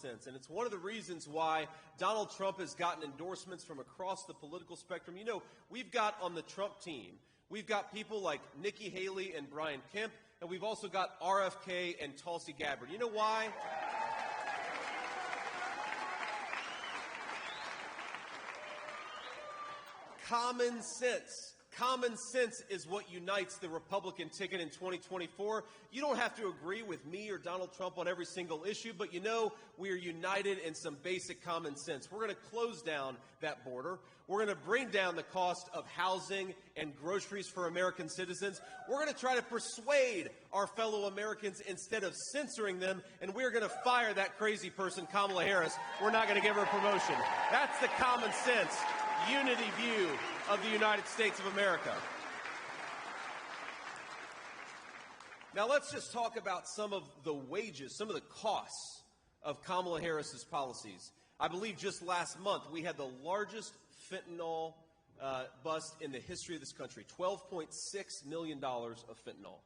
sense. And it's one of the reasons why Donald Trump has gotten endorsements from across the political spectrum. You know, we've got on the Trump team, we've got people like Nikki Haley and Brian Kemp, and we've also got RFK and Tulsi Gabbard. You know why? Common sense. Common sense is what unites the Republican ticket in 2024. You don't have to agree with me or Donald Trump on every single issue, but you know we are united in some basic common sense. We're going to close down that border. We're going to bring down the cost of housing and groceries for American citizens. We're going to try to persuade our fellow Americans instead of censoring them, and we're going to fire that crazy person, Kamala Harris. We're not going to give her a promotion. That's the common sense, unity view of the United States of America. Now let's just talk about some of the wages, some of the costs of Kamala Harris's policies. I believe just last month we had the largest fentanyl bust in the history of this country, $12.6 million of fentanyl.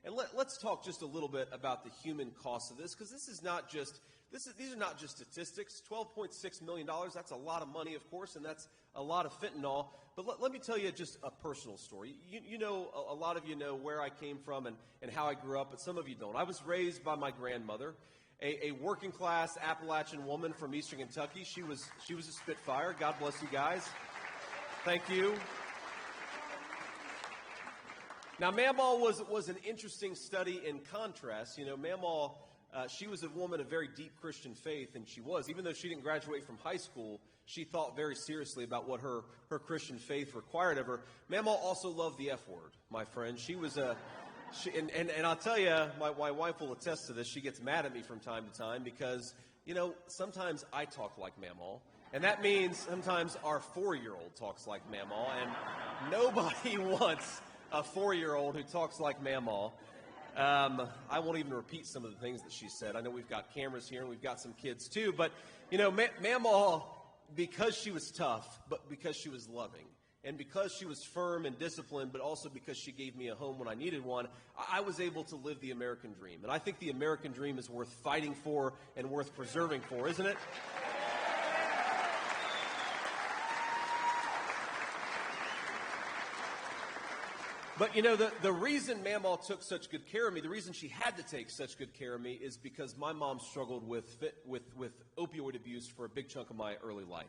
And let's talk just a little bit about the human cost of this, because these are not just statistics. $12.6 million, that's a lot of money, of course, and that's a lot of fentanyl. But let me tell you just a personal story. You know, a lot of you know where I came from and how I grew up, but some of you don't. I was raised by my grandmother, a working class Appalachian woman from Eastern Kentucky. She was a Spitfire. God bless you guys. Thank you. Now, Mamaw was an interesting study in contrast. You know, Mamaw, she was a woman of very deep Christian faith, and even though she didn't graduate from high school, she thought very seriously about what her Christian faith required of her. Mamaw also loved the F word, my friend. And I'll tell you, my wife will attest to this. She gets mad at me from time to time because, you know, sometimes I talk like Mamaw. And that means sometimes our 4-year-old talks like Mamaw, and nobody wants a 4-year-old who talks like Mamaw. I won't even repeat some of the things that she said. I know we've got cameras here and we've got some kids too. But, you know, Mamaw, because she was tough, but because she was loving, and because she was firm and disciplined, but also because she gave me a home when I needed one, I was able to live the American dream. And I think the American dream is worth fighting for and worth preserving for, isn't it? But, you know, the reason Mamaw took such good care of me, the reason she had to take such good care of me is because my mom struggled with opioid abuse for a big chunk of my early life.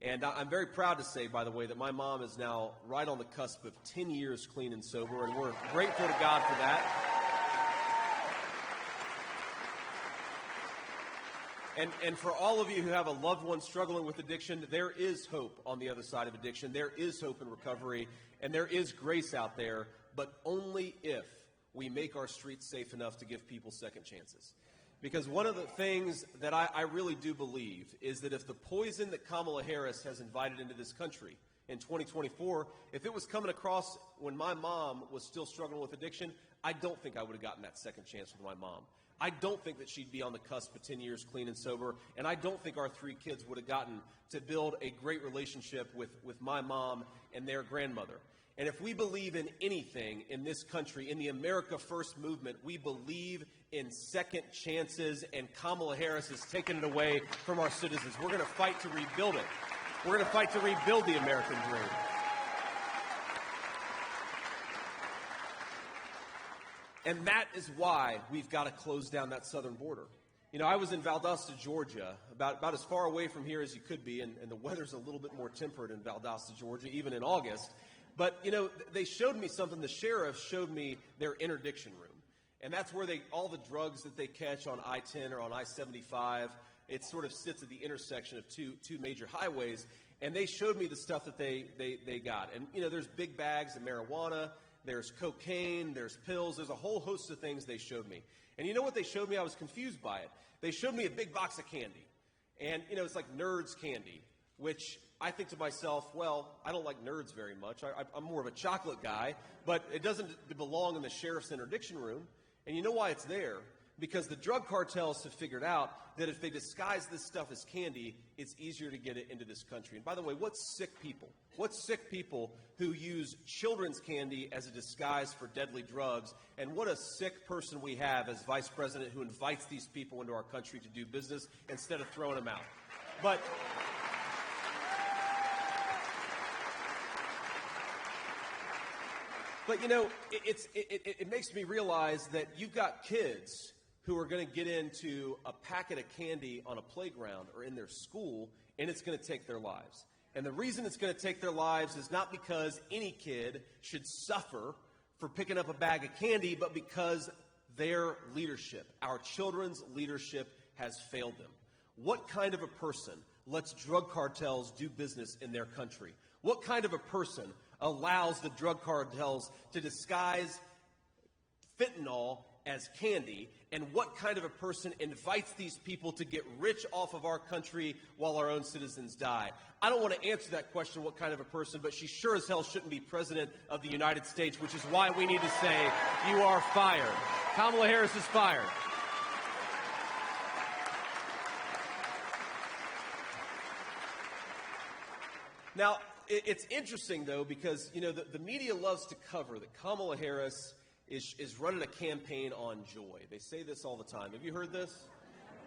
And I'm very proud to say, by the way, that my mom is now right on the cusp of 10 years clean and sober, and we're grateful to God for that. And for all of you who have a loved one struggling with addiction, there is hope on the other side of addiction. There is hope in recovery, and there is grace out there, but only if we make our streets safe enough to give people second chances. Because one of the things that I really do believe is that if the poison that Kamala Harris has invited into this country in 2024, if it was coming across when my mom was still struggling with addiction, I don't think I would have gotten that second chance with my mom. I don't think that she'd be on the cusp of 10 years clean and sober, and I don't think our 3 kids would have gotten to build a great relationship with my mom and their grandmother. And if we believe in anything in this country, in the America First movement, we believe in second chances, and Kamala Harris has taken it away from our citizens. We're going to fight to rebuild it. We're going to fight to rebuild the American dream. And that is why we've got to close down that southern border. You know, I was in Valdosta, Georgia, about as far away from here as you could be, and the weather's a little bit more temperate in Valdosta, Georgia, even in August. But, you know, they showed me something. The sheriff showed me their interdiction room. And that's where all the drugs that they catch on I-10 or on I-75, it sort of sits at the intersection of two major highways. And they showed me the stuff that they got. And, you know, there's big bags of marijuana. There's cocaine, there's pills, there's a whole host of things they showed me. And you know what they showed me? I was confused by it. They showed me a big box of candy. And, you know, it's like Nerds candy, which I think to myself, well, I don't like Nerds very much. I'm more of a chocolate guy, but it doesn't belong in the sheriff's interdiction room. And you know why it's there? because the drug cartels have figured out that if they disguise this stuff as candy, it's easier to get it into this country. And by the way, what's sick people? What's sick people who use children's candy as a disguise for deadly drugs? And what a sick person we have as vice president who invites these people into our country to do business instead of throwing them out. But you know, it makes me realize that you've got kids who are going to get into a packet of candy on a playground or in their school, and it's going to take their lives. And the reason it's going to take their lives is not because any kid should suffer for picking up a bag of candy, but because their leadership, our children's leadership, has failed them. What kind of a person lets drug cartels do business in their country? What kind of a person allows the drug cartels to disguise fentanyl as candy? And what kind of a person invites these people to get rich off of our country while our own citizens die? I don't want to answer that question, what kind of a person, but she sure as hell shouldn't be president of the United States, which is why we need to say, you are fired. Kamala Harris is fired. Now, it's interesting, though, because, you know, the media loves to cover that Kamala Harris is running a campaign on joy. They say this all the time. Have you heard this?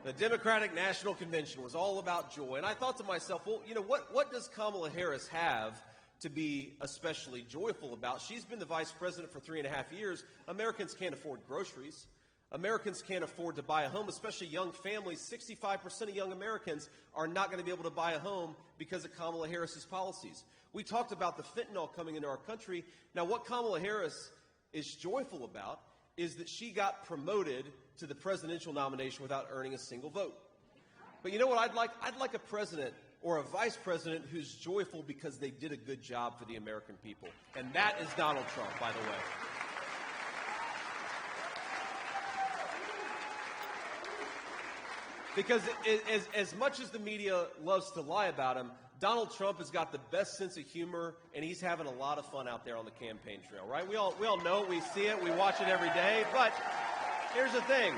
The Democratic National Convention was all about joy. And I thought to myself, well, you know, what does Kamala Harris have to be especially joyful about? She's been the vice president for 3.5 years. Americans can't afford groceries. Americans can't afford to buy a home, especially young families. 65% of young Americans are not going to be able to buy a home because of Kamala Harris's policies. We talked about the fentanyl coming into our country. Now, what Kamala Harris is joyful about is that she got promoted to the presidential nomination without earning a single vote. But you know what I'd like? I'd like a president or a vice president who's joyful because they did a good job for the American people. And that is Donald Trump, by the way. Because as much as the media loves to lie about him, Donald Trump has got the best sense of humor, and he's having a lot of fun out there on the campaign trail, right? We all know it, we see it, we watch it every day, but here's the thing.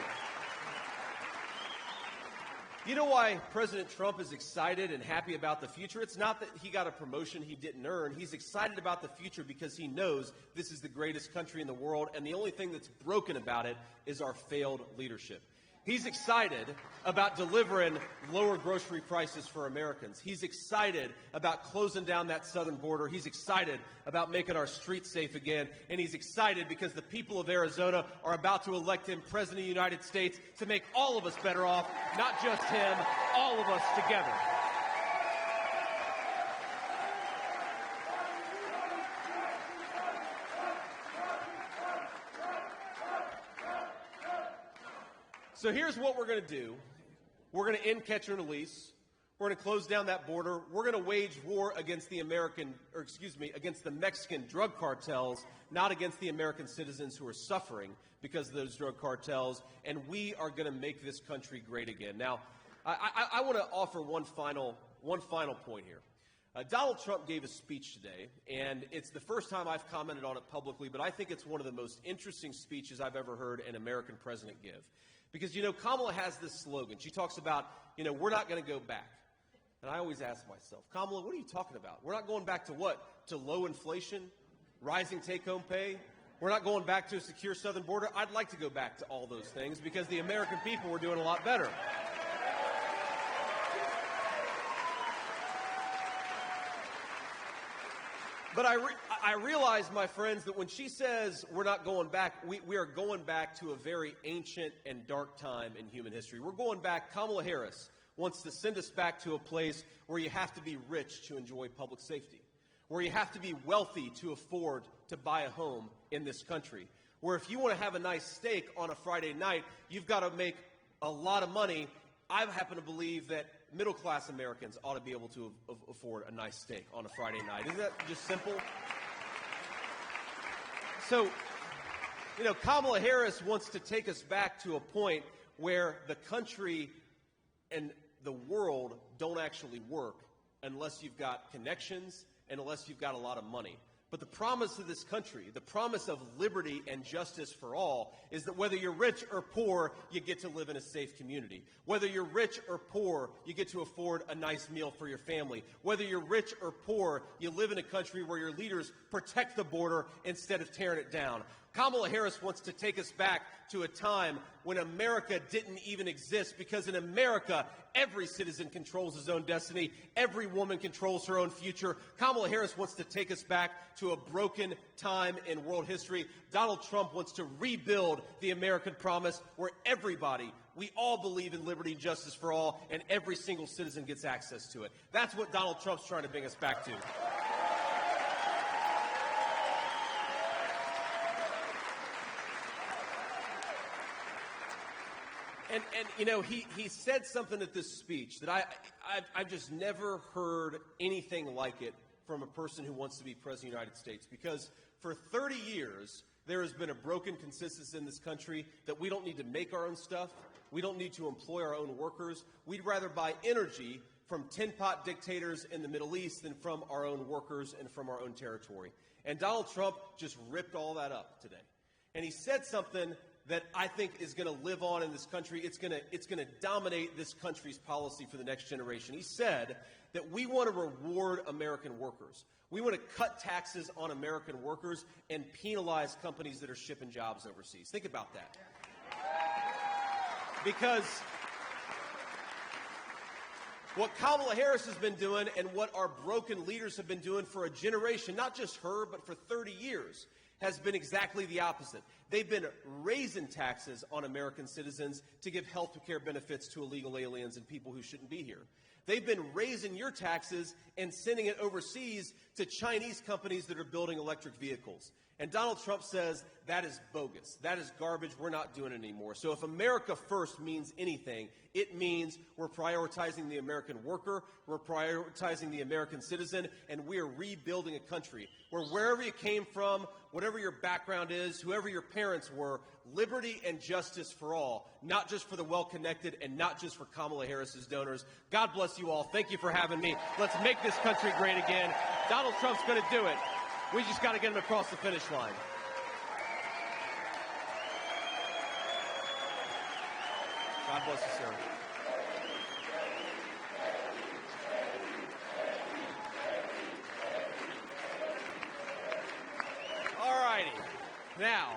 You know why President Trump is excited and happy about the future? It's not that he got a promotion he didn't earn. He's excited about the future because he knows this is the greatest country in the world, and the only thing that's broken about it is our failed leadership. He's excited about delivering lower grocery prices for Americans. He's excited about closing down that southern border. He's excited about making our streets safe again. And he's excited because the people of Arizona are about to elect him president of the United States to make all of us better off, not just him, all of us together. So here's what we're going to do. We're going to end catch and release. We're going to close down that border. We're going to wage war against against the Mexican drug cartels, not against the American citizens who are suffering because of those drug cartels. And we are going to make this country great again. Now, I want to offer one final point here. Donald Trump gave a speech today, and it's the first time I've commented on it publicly, but I think it's one of the most interesting speeches I've ever heard an American president give. Because, you know, Kamala has this slogan. She talks about, you know, we're not going to go back. And I always ask myself, Kamala, what are you talking about? We're not going back to what? To low inflation, rising take-home pay? We're not going back to a secure southern border? I'd like to go back to all those things because the American people were doing a lot better. But I realize, my friends, that when she says we're not going back, we are going back to a very ancient and dark time in human history. We're going back. Kamala Harris wants to send us back to a place where you have to be rich to enjoy public safety, where you have to be wealthy to afford to buy a home in this country, where if you want to have a nice steak on a Friday night, you've got to make a lot of money. I happen to believe that middle-class Americans ought to be able to afford a nice steak on a Friday night. Isn't that just simple? So, you know, Kamala Harris wants to take us back to a point where the country and the world don't actually work unless you've got connections and unless you've got a lot of money. But the promise of this country, the promise of liberty and justice for all, is that whether you're rich or poor, you get to live in a safe community. Whether you're rich or poor, you get to afford a nice meal for your family. Whether you're rich or poor, you live in a country where your leaders protect the border instead of tearing it down. Kamala Harris wants to take us back to a time when America didn't even exist, because in America, every citizen controls his own destiny. Every woman controls her own future. Kamala Harris wants to take us back to a broken time in world history. Donald Trump wants to rebuild the American promise where everybody, we all believe in liberty and justice for all, and every single citizen gets access to it. That's what Donald Trump's trying to bring us back to. And you know, he said something at this speech that I've just never heard anything like it from a person who wants to be president of the United States. Because for 30 years, there has been a broken consensus in this country that we don't need to make our own stuff. We don't need to employ our own workers. We'd rather buy energy from tin-pot dictators in the Middle East than from our own workers and from our own territory. And Donald Trump just ripped all that up today. And he said something that I think is going to live on in this country. It's going to dominate this country's policy for the next generation. He said that we want to reward American workers. We want to cut taxes on American workers and penalize companies that are shipping jobs overseas. Think about that. Because what Kamala Harris has been doing and what our broken leaders have been doing for a generation, not just her, but for 30 years, has been exactly the opposite. They've been raising taxes on American citizens to give health care benefits to illegal aliens and people who shouldn't be here. They've been raising your taxes and sending it overseas to Chinese companies that are building electric vehicles. And Donald Trump says that is bogus. That is garbage. We're not doing it anymore. So if America first means anything, it means we're prioritizing the American worker, we're prioritizing the American citizen, and we are rebuilding a country where wherever you came from, whatever your background is, whoever your parents were, liberty and justice for all, not just for the well-connected and not just for Kamala Harris's donors. God bless you all. Thank you for having me. Let's make this country great again. Donald Trump's going to do it. We just got to get him across the finish line. God bless you, sir. All righty. Now,